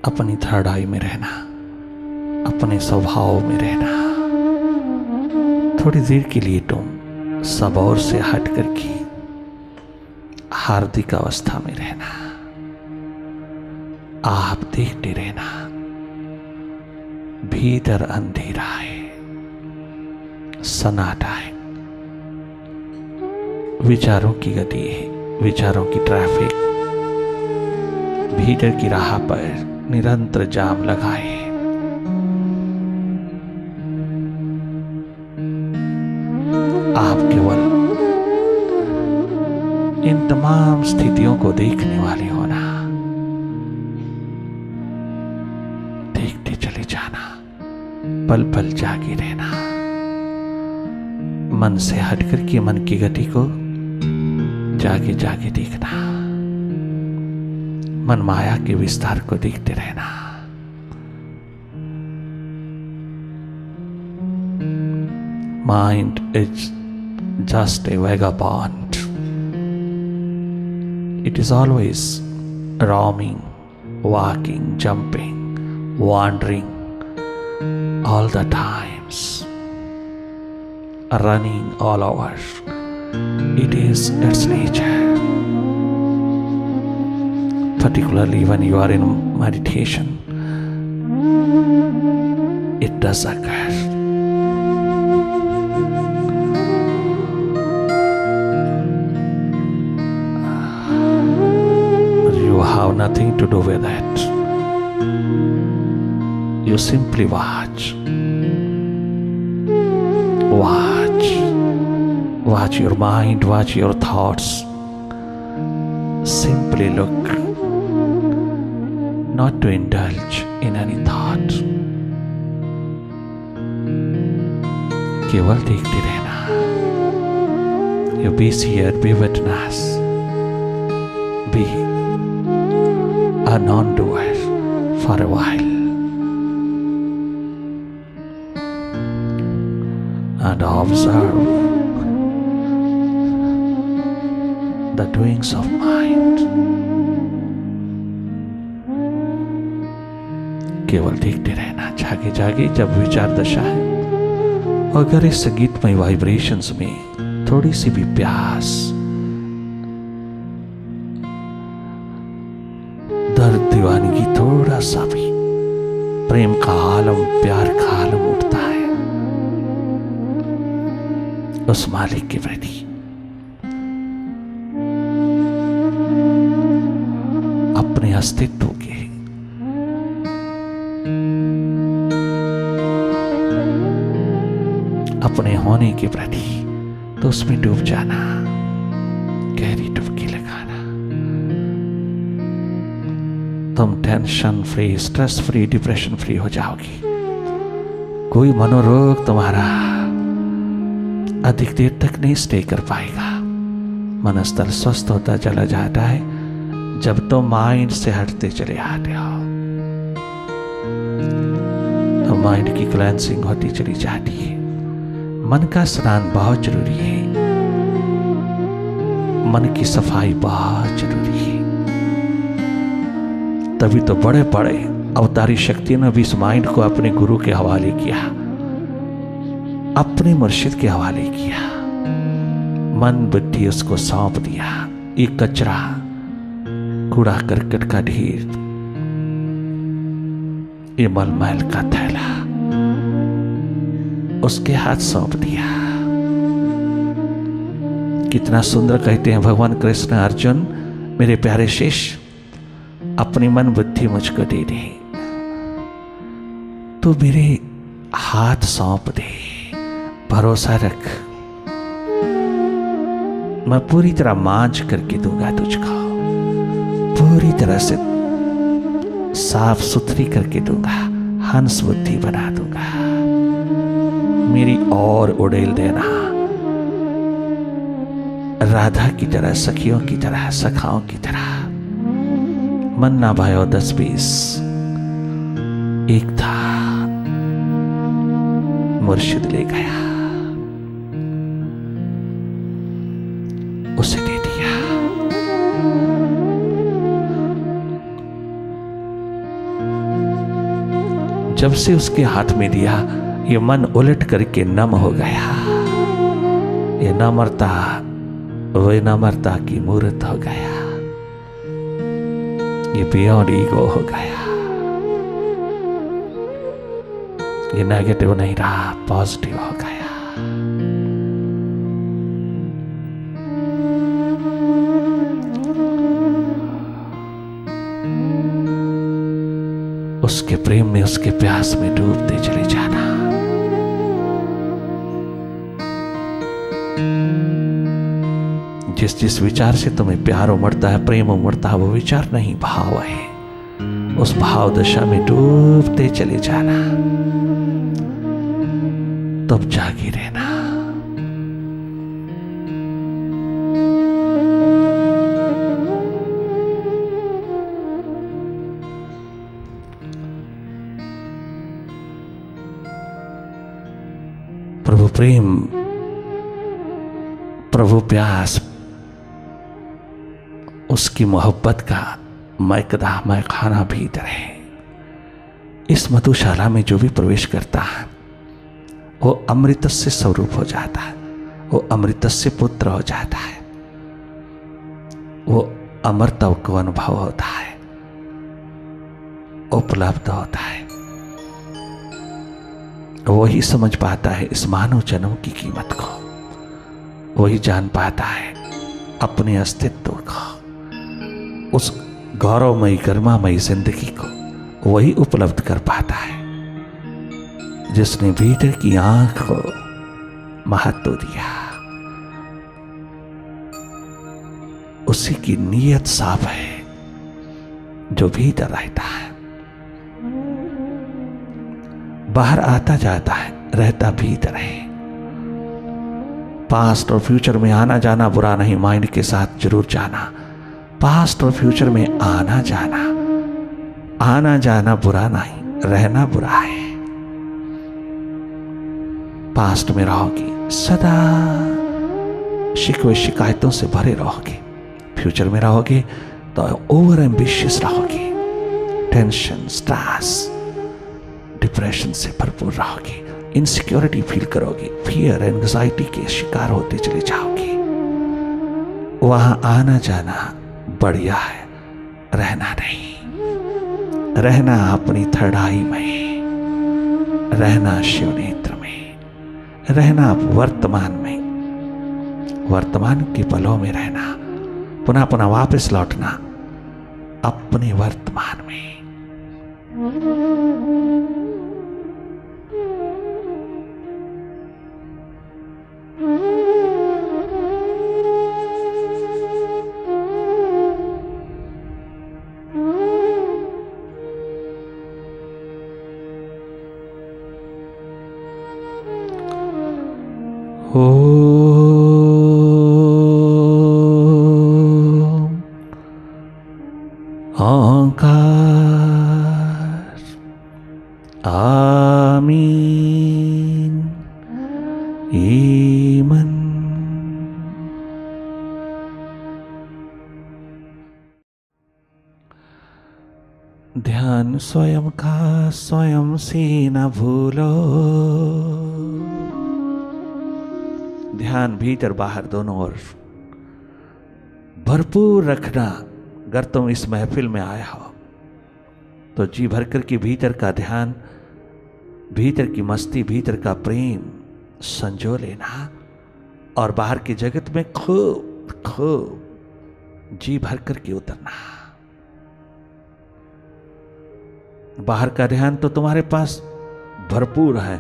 अपनी थर्ड आई में रहना, अपने स्वभाव में रहना। थोड़ी देर के लिए तुम सब और से हट करके हार्दिक अवस्था में रहना। आप देखते रहना, भीतर अंधेरा है, सन्नाटा है, विचारों की गति है, विचारों की ट्रैफिक भीतर की राह पर निरंतर जाम लगाए। आप केवल इन तमाम स्थितियों को देखने वाले होना, देखते चले जाना, पल पल जागे रहना। मन से हटकर के मन की गति को जागे जागे देखना, मन माया के विस्तार को देखते रहना। Mind is just a vagabond. It is always roaming, walking, jumping, wandering, all the times, running all over. It is its nature. Particularly when you are in meditation, it does occur. You have nothing to do with it. You simply watch. Watch your mind, watch your thoughts. Simply look, not to indulge in any thought. केवल देखते रहना। You be seer, be witness, be a non-doer for a while, and observe the doings of mind. केवल देखते रहना जागे जागे जब विचार दशा है। अगर इस संगीतमय वाइब्रेशंस में थोड़ी सी भी प्यास, दर्द, दीवानगी, थोड़ा सा भी प्रेम का आलम, प्यार का आलम उठता है उस मालिक के प्रति, अपने अस्तित्व के, अपने होने के प्रति, तो उसमें डूब जाना, गहरी डुबकी लगाना। तुम tension free, stress free, depression free हो जाओगी। कोई मनोरोग तुम्हारा अधिक देर तक नहीं स्टे कर पाएगा। मनस्तल स्वस्थ होता चला जाता है जब तुम माइंड से हटते चले आते हो, तो माइंड की क्लेंसिंग होती चली जाती है। मन का स्नान बहुत जरूरी है, मन की सफाई बहुत जरूरी है। तभी तो बड़े बड़े अवतारी शक्तियों ने भी इस माइंड को अपने गुरु के हवाले किया, अपने मुर्शिद के हवाले किया। मन बुद्धि उसको सौंप दिया। ये कचरा, कूड़ा करकट का ढेर, ये मलमैल का थैला उसके हाथ सौंप दिया। कितना सुंदर कहते हैं भगवान कृष्ण, अर्जुन मेरे प्यारे शिष्य, अपनी मन बुद्धि मुझको दे दे, तो मेरे हाथ सौंप दे, भरोसा रख, मैं पूरी तरह मांझ करके दूंगा तुझको, पूरी तरह से साफ सुथरी करके दूंगा, हंस बुद्धि बना दूंगा। मेरी और उड़ेल देना, राधा की तरह, सखियों की तरह, सखाओं की तरह। मन ना भयो 10-20, एक था मुर्शिद ले गया, उसे दे दिया। जब से उसके हाथ में दिया, ये मन उलट करके नम हो गया। ये न मरता वही न मरता की मूर्त हो गया। ये बियॉन्ड ईगो हो गया। ये नेगेटिव नहीं रहा, पॉजिटिव हो गया। उसके प्रेम में, उसके प्यास में डूबते चले जाना। जिस जिस विचार से तुम्हें प्यार उमड़ता है, प्रेम उमड़ता है, वो विचार नहीं, भाव है। उस भाव दशा में डूबते चले जाना, तब जागी रहना। प्रभु प्रेम, प्रभु प्यास, उसकी मोहब्बत का मैकदा मैखाना भीतर है। इस मधुशाला में जो भी प्रवेश करता है वो अमृत से स्वरूप हो जाता है, वो अमृत से पुत्र हो जाता है, वो अमरत्व को अनुभव होता है, उपलब्ध होता है। वही समझ पाता है इस मानव जन्म की कीमत को, वही जान पाता है अपने अस्तित्व को, उस गौरवमयी गरिमामयी जिंदगी को वही उपलब्ध कर पाता है जिसने भीतर की आंख को महत्व दिया। उसी की नीयत साफ है जो भीतर रहता है, बाहर आता जाता है, रहता भीतर है। पास्ट और फ्यूचर में आना जाना बुरा नहीं, माइंड के साथ जरूर जाना। पास्ट और फ्यूचर में आना जाना बुरा नहीं, रहना बुरा है। पास्ट में रहोगे सदा शिकवे शिकायतों से भरे रहोगे, फ्यूचर में रहोगे तो ओवर एम्बिशियस रहोगे, टेंशन, स्ट्रेस, डिप्रेशन से भरपूर रहोगे, इनसिक्योरिटी फील करोगे, फियर, एंजाइटी के शिकार होते चले जाओगे। वहां आना जाना बढ़िया है, रहना नहीं। रहना अपनी थर्ड आई में, रहना शिव नेत्र में, रहना वर्तमान में, वर्तमान के पलों में रहना, पुनः पुनः वापस लौटना अपने वर्तमान में। ओंकार आमीन। ईमन। ध्यान स्वयं का स्वयं से न भूलो। ध्यान भीतर बाहर दोनों ओर भरपूर रखना। अगर तुम इस महफिल में आया हो तो जी भरकर के भीतर का ध्यान, भीतर की मस्ती, भीतर का प्रेम संजो लेना और बाहर की जगत में खूब खूब जी भरकर के उतरना। बाहर का ध्यान तो तुम्हारे पास भरपूर है,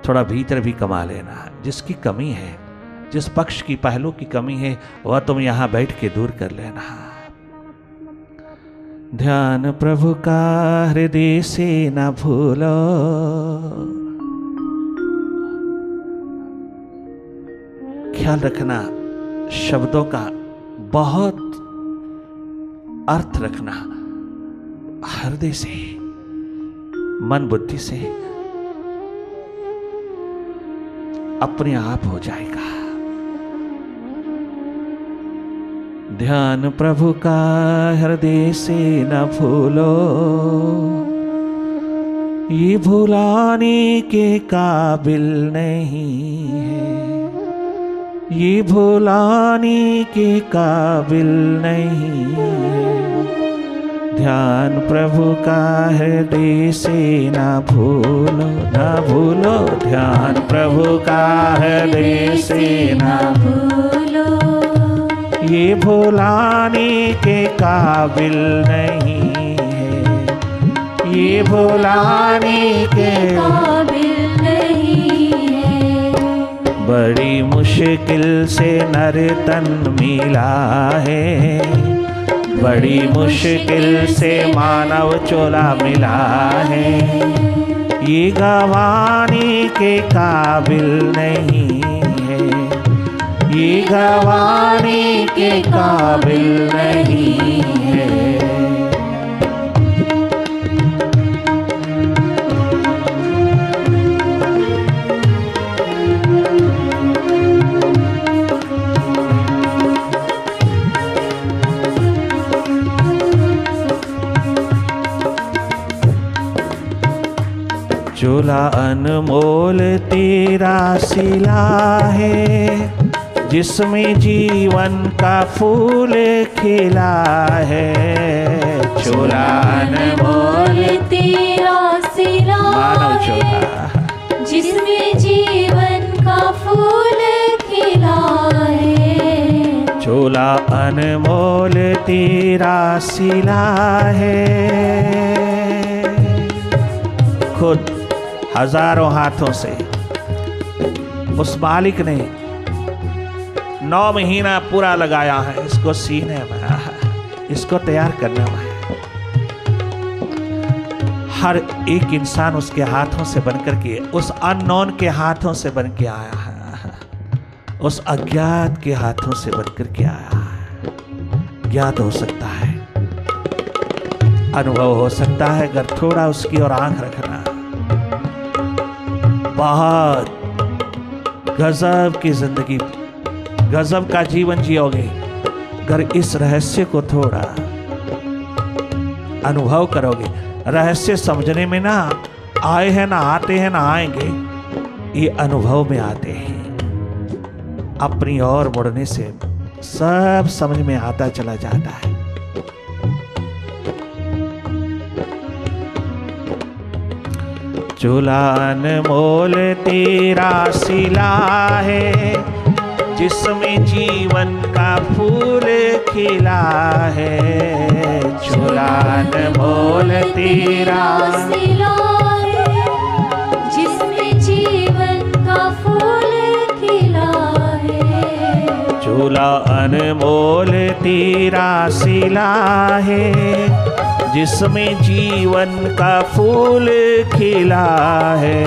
थोड़ा भीतर भी कमा लेना। जिसकी कमी है, जिस पक्ष की पहलू की कमी है, वह तुम यहां बैठ के दूर कर लेना। ध्यान प्रभु का हृदय से न भूलो। ख्याल रखना शब्दों का बहुत अर्थ रखना। हृदय से, मन बुद्धि से अपने आप हो जाएगा। ध्यान प्रभु का हृदय से न भूलो। ये भुलाने के काबिल नहीं है, ये भुलाने के काबिल नहीं है। ध्यान प्रभु का हृदय से ना भूलो, ना भूलो। ध्यान प्रभु का हृदय से ना भूलो। ये भुलाने के काबिल नहीं है, ये भुलाने के काबिल नहीं है। बड़ी मुश्किल से नर तन मिला है, बड़ी मुश्किल से मानव चोला मिला है। ये गंवाने के काबिल नहीं है, ये गंवाने के काबिल नहीं है। चोला अनमोल तेरा सिला है, जिसमें जीवन का फूल खिला है। चोला अनमोल तेरा सिला मानव चोला, जिसमें जीवन का फूल खिला है। चोला अनमोल तेरा सिला है। खुद हजारों हाथों से उस मालिक ने 9 महीना पूरा लगाया है इसको सीने में, इसको तैयार करने में। हर एक इंसान उसके हाथों से बनकर के, उस अननोन के हाथों से बन के आया है, उस अज्ञात के हाथों से बनकर के आया है। ज्ञात हो सकता है, अनुभव हो सकता है, अगर थोड़ा उसकी ओर आंख रखना। बहुत गजब की जिंदगी, गजब का जीवन जियोगे अगर इस रहस्य को थोड़ा अनुभव करोगे। रहस्य समझने में ना आए हैं, ना आते हैं, ना आएंगे, ये अनुभव में आते हैं। अपनी ओर मुड़ने से सब समझ में आता चला जाता है। चोला अनमोल तेरा सिला है, जिसमें जीवन का फूल खिला है। चोला अनमोल तेरा सिला है, जिसमें जीवन का फूल खिला है। चोला अनमोल तेरा सिला है, जिसमें जीवन का फूल खिला है।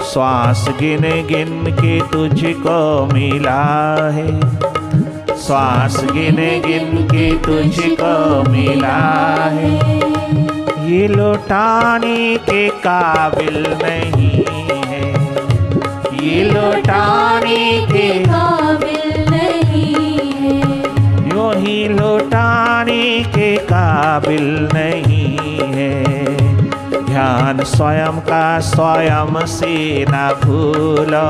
श्वास गिन गिन के तुझको मिला है, श्वास गिन गिन के तुझको मिला है। ये लौटाने के काबिल नहीं है, ये लौटाने के काबिल नहीं है। यूं ही लौटाने के काबिल नहीं है। ध्यान स्वयं का स्वयं से न भूलो,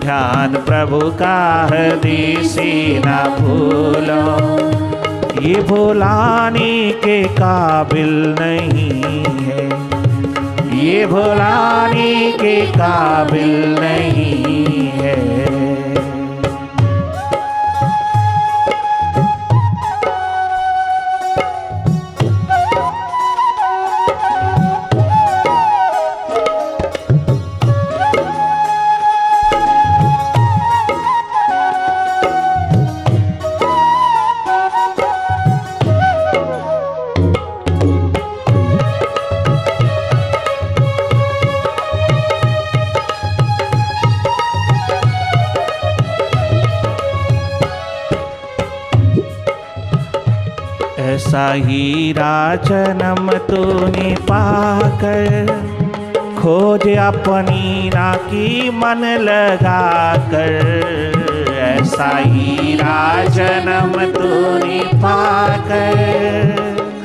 ध्यान प्रभु का हृदय से न भूलो। ये भुलाने के काबिल नहीं है, ये भुलाने के काबिल नहीं है। ऐसा हीरा जन्म तूने पाकर, खोज अपनी ना की मन लगा कर। ऐसा हीरा जन्म तूने पाकर,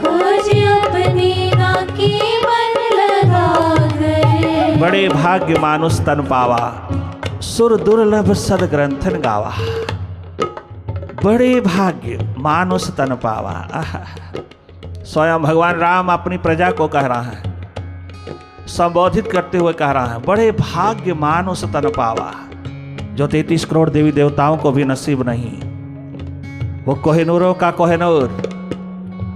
खोज अपनी ना की मन लगा बड़े भाग्य मानुष तन पावा, सुर दुर्लभ सद ग्रंथन गावा। बड़े भाग्य मानुष तन पावा। आहा। स्वयं भगवान राम अपनी प्रजा को कह रहा है, संबोधित करते हुए कह रहा है, बड़े भाग्य मानुष तन पावा, जो 33 करोड़ देवी देवताओं को भी नसीब नहीं। वो कोहिनूरों का कोहिनूर,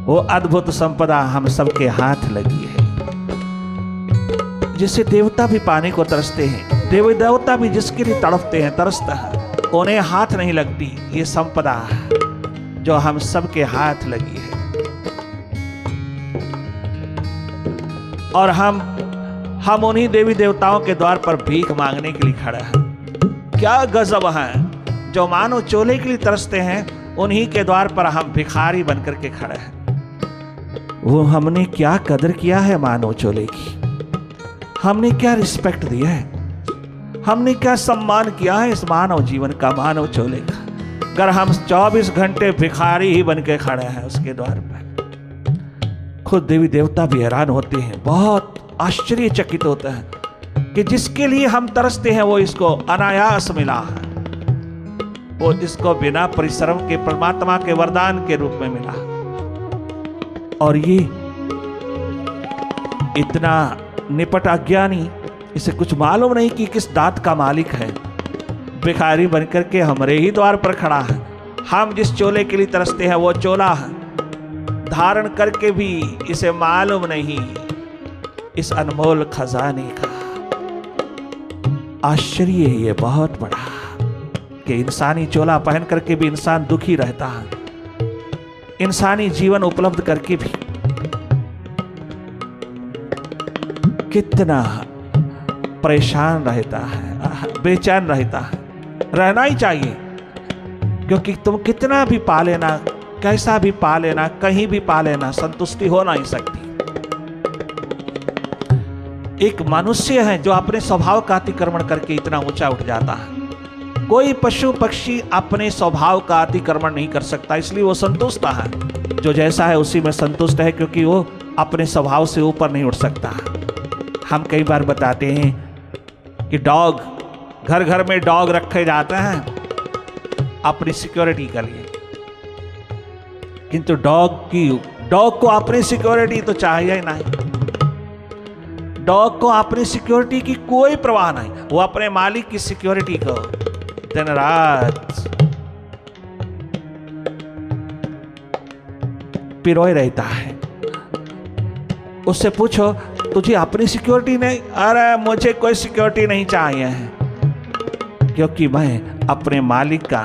वो अद्भुत संपदा हम सबके हाथ लगी है, जिसे देवता भी पाने को तरसते हैं, देवी देवता भी जिसके लिए तड़पते हैं, तरसते हैं, उन्हें हाथ नहीं लगती ये संपदा जो हम सबके हाथ लगी है। और हम उन्हीं देवी देवताओं के द्वार पर भीख मांगने के लिए खड़े हैं। क्या गजब है, जो मानो चोले के लिए तरसते हैं, उन्हीं के द्वार पर हम भिखारी बनकर के खड़े हैं। वो हमने क्या कदर किया है मानव चोले की, हमने क्या रिस्पेक्ट दिया है, हमने क्या सम्मान किया है इस मानव जीवन का, मानव चोले का, अगर हम 24 घंटे भिखारी ही बन के खड़े हैं उसके द्वार पर। खुद देवी देवता भी हैरान होते हैं, बहुत आश्चर्यचकित होते हैं कि जिसके लिए हम तरसते हैं वो इसको अनायास मिला है, वो इसको बिना परिश्रम के परमात्मा के वरदान के रूप में मिला। और ये इतना निपट अज्ञानी, इसे कुछ मालूम नहीं कि किस दात का मालिक है, भिखारी बनकर के हमारे ही द्वार पर खड़ा है। हम जिस चोले के लिए तरसते हैं वो चोला है धारण करके भी इसे मालूम नहीं इस अनमोल खजाने का। आश्चर्य है ये बहुत बड़ा कि इंसानी चोला पहन करके भी इंसान दुखी रहता है, इंसानी जीवन उपलब्ध करके भी कितना परेशान रहता है, बेचैन रहता है। रहना ही चाहिए, क्योंकि तुम कितना भी पा लेना, कैसा भी पा लेना, कहीं भी पा लेना, संतुष्टि हो नहीं सकती। एक मनुष्य है जो अपने स्वभाव का अतिक्रमण करके इतना ऊंचा उठ जाता है। कोई पशु पक्षी अपने स्वभाव का अतिक्रमण नहीं कर सकता, इसलिए वो संतुष्ट है, जो जैसा है उसी में संतुष्ट है, क्योंकि वो अपने स्वभाव से ऊपर नहीं उठ सकता। हम कई बार बताते हैं कि डॉग, घर घर में डॉग रखे जाते हैं अपनी सिक्योरिटी के लिए, किंतु डॉग को अपनी सिक्योरिटी तो चाहिए ही नहीं। डॉग को अपनी सिक्योरिटी की कोई परवाह नहीं, वो अपने मालिक की सिक्योरिटी को दिन रात पिरोए रहता है। उससे पूछो तुझे अपनी सिक्योरिटी नहीं? अरे मुझे कोई सिक्योरिटी नहीं चाहिए है, क्योंकि मैं अपने मालिक का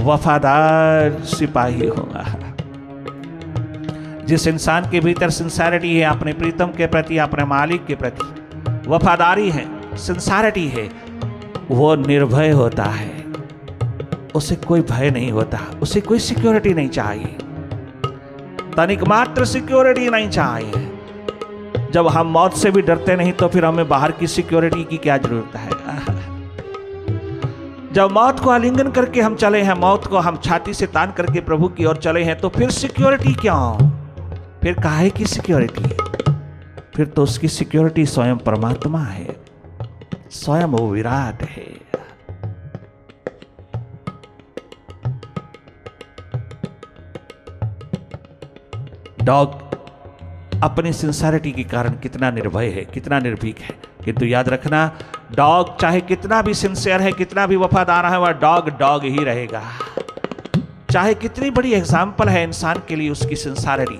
वफादार सिपाही होगा। जिस इंसान के भीतर सिंसियरिटी है अपने प्रीतम के प्रति, अपने मालिक के प्रति वफादारी है, सिंसियरिटी है, वो निर्भय होता है, उसे कोई भय नहीं होता, उसे कोई सिक्योरिटी नहीं चाहिए, तनिक मात्र सिक्योरिटी नहीं चाहिए। जब हम मौत से भी डरते नहीं तो फिर हमें बाहर की सिक्योरिटी की क्या जरूरत है? जब मौत को आलिंगन करके हम चले हैं, मौत को हम छाती से तान करके प्रभु की ओर चले हैं, तो फिर सिक्योरिटी क्यों? फिर काहे की सिक्योरिटी? फिर तो उसकी सिक्योरिटी स्वयं परमात्मा है, स्वयं वो विराट है। डॉग अपनी सिंसियरिटी के कारण कितना निर्भय है, कितना निर्भीक है, किंतु याद रखना डॉग चाहे कितना भी सिंसियर है, कितना भी वफादार है, वह डॉग डॉग ही रहेगा। चाहे कितनी बड़ी एग्जाम्पल है इंसान के लिए उसकी सिंसियरिटी,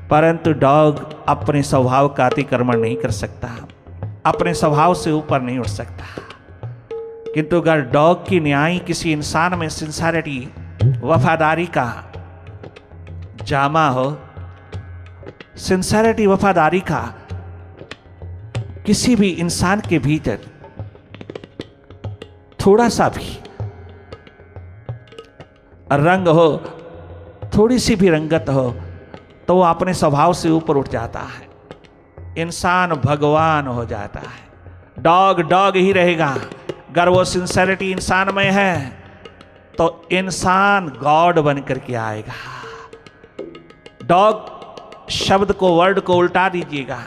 परंतु डॉग अपने स्वभाव का अतिक्रमण नहीं कर सकता, अपने स्वभाव से ऊपर नहीं उठ सकता। किंतु अगर डॉग की न्याय किसी इंसान में सिंसियरिटी, वफादारी का जामा हो, सिंसियरिटी वफादारी का किसी भी इंसान के भीतर थोड़ा सा भी रंग हो, थोड़ी सी भी रंगत हो, तो वो अपने स्वभाव से ऊपर उठ जाता है, इंसान भगवान हो जाता है। डॉग डॉग ही रहेगा। अगर वो सिंसियरिटी इंसान में है तो इंसान गॉड बन करके आएगा। डॉग शब्द को, वर्ड को उल्टा दीजिएगा,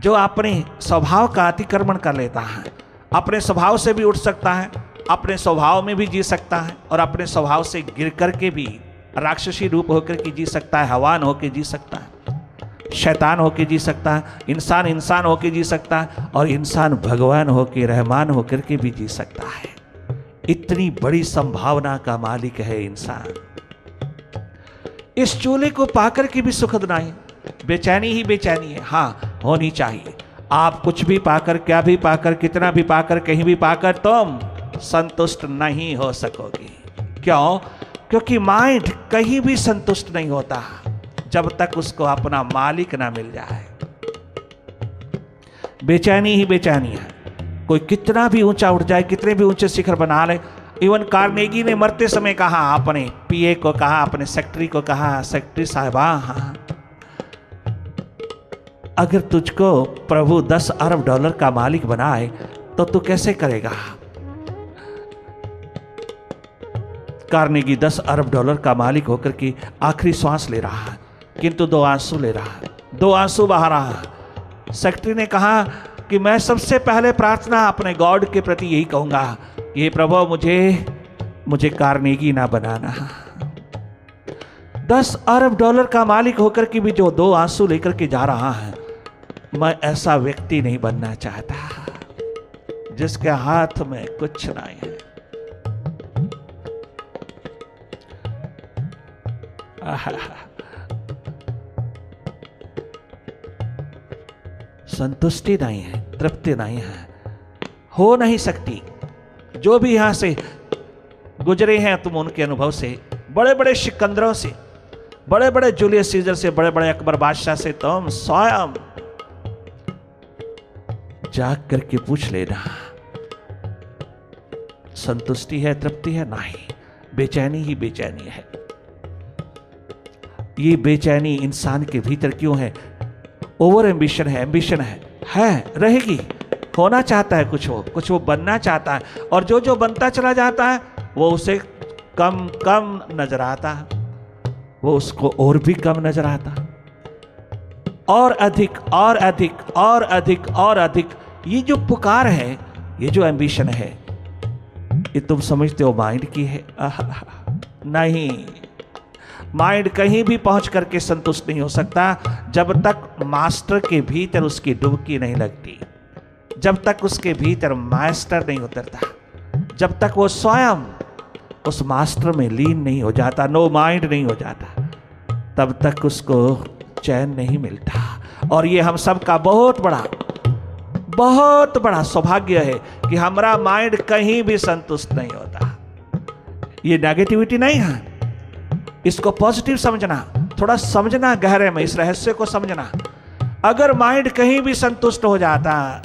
जो अपने स्वभाव का अतिक्रमण कर लेता है, अपने स्वभाव से भी उठ सकता है, अपने स्वभाव में भी जी सकता है, और अपने स्वभाव से गिर करके भी राक्षसी रूप होकर के जी सकता है, हवान होकर जी सकता है, शैतान होकर जी सकता है, इंसान इंसान होकर जी सकता है, और इंसान भगवान होकर रहमान होकर के भी जी सकता है। इतनी बड़ी संभावना का मालिक है इंसान। इस चूल्हे को पाकर के भी सुखद नहीं, बेचैनी ही बेचैनी है। हाँ, होनी चाहिए। आप कुछ भी पाकर, क्या भी पाकर, कितना भी पाकर, कहीं भी पाकर तुम संतुष्ट नहीं हो सकोगे। क्यों? क्योंकि माइंड कहीं भी संतुष्ट नहीं होता जब तक उसको अपना मालिक ना मिल जाए। बेचैनी ही बेचैनी है। कोई कितना भी ऊंचा उठ जाए, कितने भी ऊंचे शिखर बना ले। इवन कार्नेगी ने मरते समय कहा, अपने पीए को कहा, अपने सेक्रेटरी को कहा, सेक्रेटरी साहिबा, हाँ, अगर तुझको प्रभु 10 अरब डॉलर का मालिक बनाए तो तू कैसे करेगा? कार्नेगी 10 अरब डॉलर का मालिक होकर के आखिरी श्वास ले रहा है, किंतु 2 आंसू ले रहा है, 2 आंसू बहा रहा है। सेक्रेटरी ने कहा कि मैं सबसे पहले प्रार्थना अपने गॉड के प्रति यही कहूंगा, ये प्रभु मुझे कार्नेगी ना बनाना। 10 अरब डॉलर का मालिक होकर के भी जो 2 आंसू लेकर के जा रहा है, मैं ऐसा व्यक्ति नहीं बनना चाहता जिसके हाथ में कुछ नहीं है। संतुष्टि नहीं है, तृप्ति नहीं है, हो नहीं सकती। जो भी यहां से गुजरे हैं तुम, उनके अनुभव से, बड़े बड़े सिकंदरों से, बड़े बड़े जूलियस सीजर से, बड़े बड़े अकबर बादशाह से तुम स्वयं जाग करके पूछ लेना, संतुष्टि है, तृप्ति है? नहीं, बेचैनी ही बेचैनी है। ये बेचैनी इंसान के भीतर क्यों है? ओवर एम्बिशन है, एम्बिशन है, रहेगी। होना चाहता है कुछ वो बनना चाहता है, और जो बनता चला जाता है वो उसे कम कम नजर आता है, वो उसको और भी कम नजर आता, और अधिक और अधिक और अधिक और अधिक। ये जो पुकार है, ये जो एम्बिशन है, ये तुम समझते हो माइंड की है? नहीं, माइंड कहीं भी पहुंच करके संतुष्ट नहीं हो सकता जब तक मास्टर के भीतर उसकी डुबकी नहीं लगती, जब तक उसके भीतर मास्टर नहीं उतरता, जब तक वो स्वयं उस मास्टर में लीन नहीं हो जाता, नो माइंड नहीं हो जाता, तब तक उसको चैन नहीं मिलता। और ये हम सब का बहुत बड़ा सौभाग्य है कि हमारा माइंड कहीं भी संतुष्ट नहीं होता। ये नेगेटिविटी नहीं है, इसको पॉजिटिव समझना, थोड़ा समझना गहरे में, इस रहस्य को समझना। अगर माइंड कहीं भी संतुष्ट हो जाता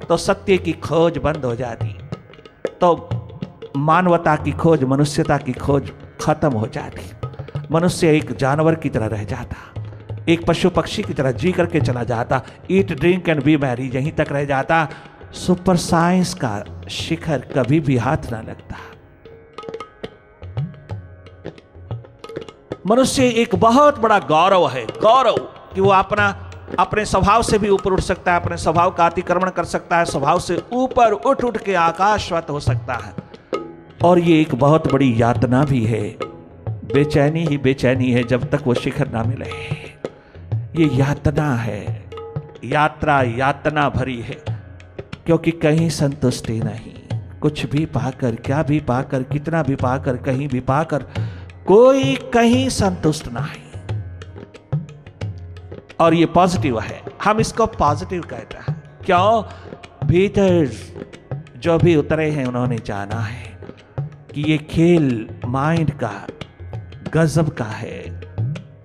तो सत्य की खोज बंद हो जाती, तो मानवता की खोज, मनुष्यता की खोज खत्म हो जाती। मनुष्य एक जानवर की तरह रह जाता, एक पशु पक्षी की तरह जी करके चला जाता, eat drink and B Mary, यहीं तक रह जाता। सुपर साइंस का शिखर कभी भी हाथ ना लगता। मनुष्य एक बहुत बड़ा गौरव है, गौरव कि वो अपने स्वभाव से भी ऊपर उठ सकता है, अपने स्वभाव का अतिक्रमण कर सकता है, स्वभाव से ऊपर उठ के आकाशवत हो सकता है। और ये एक बहुत बड़ी यातना भी है, बेचैनी ही बेचैनी है जब तक वो शिखर ना मिले। ये यातना है, यात्रा यातना भरी है, क्योंकि कहीं संतुष्टि नहीं। कुछ भी पाकर, क्या भी पाकर, कितना भी पाकर, कहीं भी पाकर, कोई कहीं संतुष्ट नहीं। और ये पॉजिटिव है, हम इसको पॉजिटिव कहते हैं। क्यों? भीतर जो भी उतरे हैं उन्होंने जाना है कि ये खेल माइंड का गजब का है।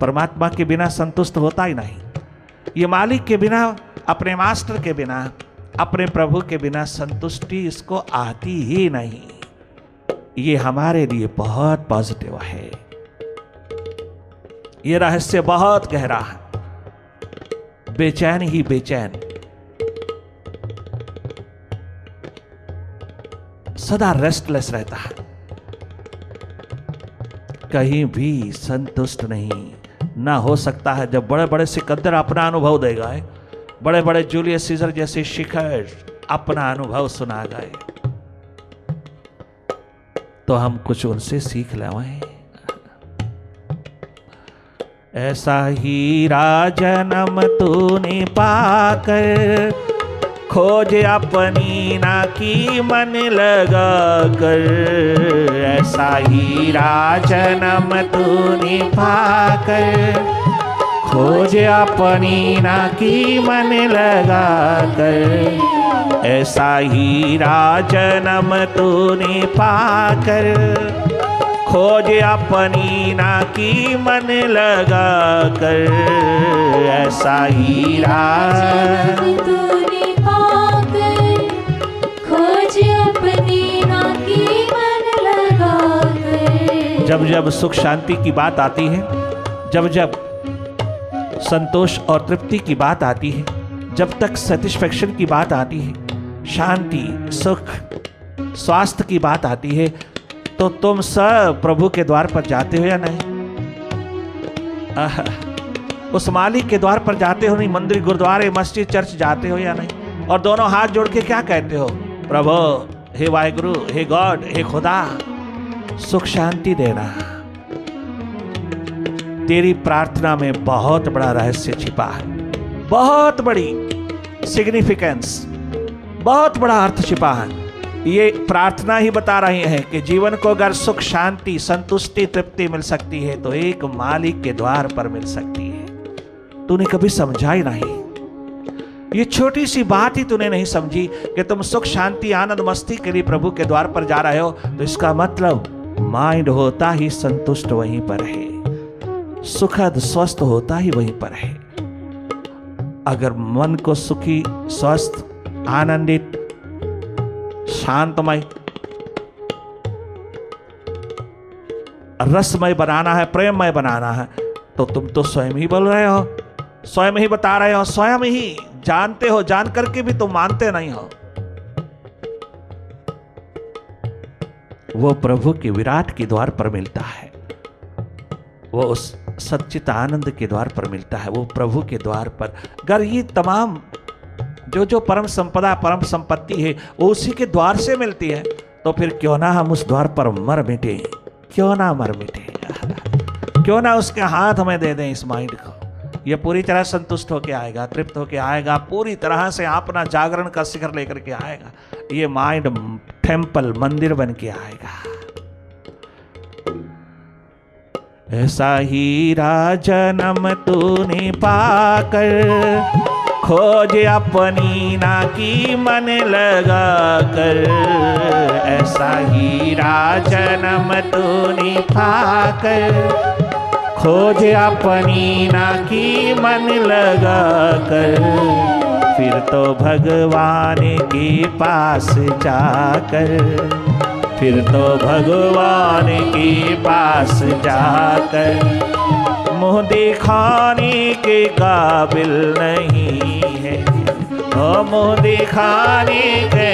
परमात्मा के बिना संतुष्ट होता ही नहीं। ये मालिक के बिना, अपने मास्टर के बिना, अपने प्रभु के बिना संतुष्टि इसको आती ही नहीं। ये हमारे लिए बहुत पॉजिटिव है। ये रहस्य बहुत गहरा है। बेचैन ही बेचैन, सदा रेस्टलेस रहता है, कहीं भी संतुष्ट नहीं ना हो सकता है। जब बड़े बड़े सिकंदर अपना अनुभव देगा, बड़े बड़े जूलियस सीजर जैसे शिखर अपना अनुभव सुना गए, तो हम कुछ उनसे सीख लें। ऐसा हीरा जन्म तूने पाकर, खोज अपनी ना की मन लगा कर। ऐसा हीरा जन्म तूने पाकर, खोज अपनी ना की मन लगा कर। ऐसा हीरा जन्म तूने पाकर, खोज अपनी ना की मन लगा कर। ऐसा हीरा जन्म तूने पाकर, खोज अपनी ना की मन लगा कर। जब जब सुख शांति की बात आती है, जब जब संतोष और तृप्ति की बात आती है, जब तक सेटिस्फेक्शन की बात आती है, शांति सुख स्वास्थ्य की बात आती है, तो तुम सब प्रभु के द्वार पर जाते हो या नहीं? उस मालिक के द्वार पर जाते हो नहीं? मंदिर गुरुद्वारे मस्जिद चर्च जाते हो या नहीं? और दोनों हाथ जोड़ के क्या कहते हो? प्रभु, हे वाहिगुरु, हे गॉड, हे खुदा, सुख शांति देना। तेरी प्रार्थना में बहुत बड़ा रहस्य छिपा है, बहुत बड़ी सिग्निफिकेंस, बहुत बड़ा अर्थ छिपा है। ये प्रार्थना ही बता रही है कि जीवन को अगर सुख शांति संतुष्टि तृप्ति मिल सकती है तो एक मालिक के द्वार पर मिल सकती है। तूने कभी समझा ही नहीं, ये छोटी सी बात ही तूने नहीं समझी कि तुम सुख शांति आनंद मस्ती के लिए प्रभु के द्वार पर जा रहे हो, तो इसका मतलब माइंड होता ही संतुष्ट वहीं पर है, सुखद स्वस्थ होता ही वहीं पर है। अगर मन को सुखी स्वस्थ आनंदित शांतमय रसमय बनाना है, प्रेममय बनाना है, तो तुम तो स्वयं ही बोल रहे हो, स्वयं ही बता रहे हो, स्वयं ही जानते हो, जान करके भी तुम मानते नहीं हो। वो प्रभु के विराट के द्वार पर मिलता है, वो उस सच्चित आनंद के द्वार पर मिलता है, वो प्रभु के द्वार पर। अगर ये तमाम जो परम संपदा परम संपत्ति है वो उसी के द्वार से मिलती है, तो फिर क्यों ना हम उस द्वार पर मर मिटे, क्यों ना मर मिटे, क्यों ना उसके हाथ हमें दे दें इस माइंड को। ये पूरी तरह संतुष्ट होके आएगा, तृप्त होके आएगा, पूरी तरह से अपना जागरण का शिखर लेकर के आएगा। ये माइंड टेम्पल मंदिर बन के आएगा। ऐसा हीरा जन्म तूने पाकर, खोज अपनी ना की मन लगा कर। ऐसा हीरा जन्म तूने पाकर, खोज अपनी ना की मन लगा कर। फिर तो भगवान के पास जाकर, फिर तो भगवान के पास जाकर मुँह दिखाने के काबिल नहीं है, ओ मुँह दिखाने के